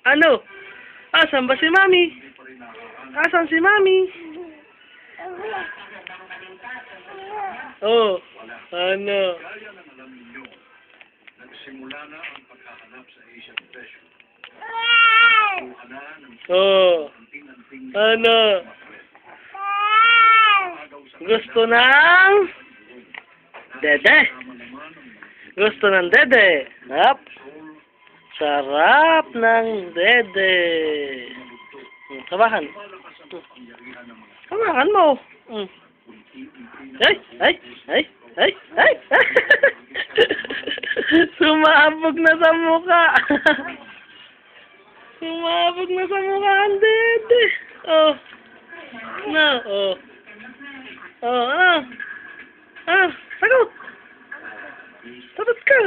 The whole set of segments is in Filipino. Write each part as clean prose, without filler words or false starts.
Ano? Asan ba si Mami? Asan si Mami? Oh, ano? Nagsimula na ang paghahanap sa Asian Treasure. Oh, ano? Gusto ng dede. Gusto ng dede. Hap. Sarap ng dede. Kabahan. Kabahan mo. Ay, ay, ay, ay, ay. Sumabog na sa mukha. Sumabog na sa mukha ang dede. Oh. No, oh. Oh, ano? Sagot! Sagot ka!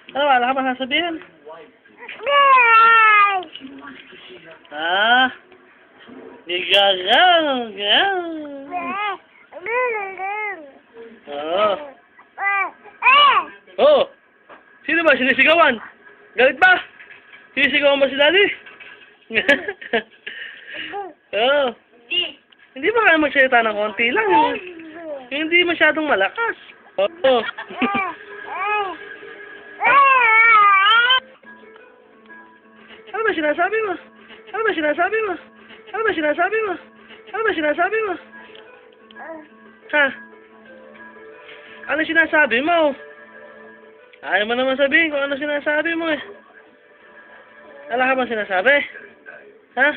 Ano, wala ka pa sasabihin? Ligagang! Oo. Oh! Sino ba? Sinisigawan? Galit ba? Sinisigawan ba si Daddy? Oo. Hindi ba kaya magsalita ng konti lang? Hindi masyadong malakas. Oo. Ano ba sinasabi mo? Ano ba sinasabi mo? Ano ba sinasabi mo? Ano ba sinasabi mo? Ha? Ano sinasabi mo? Ayaw mo naman sabihin kung ano sinasabi mo eh. Wala ka bang sinasabi? Ha?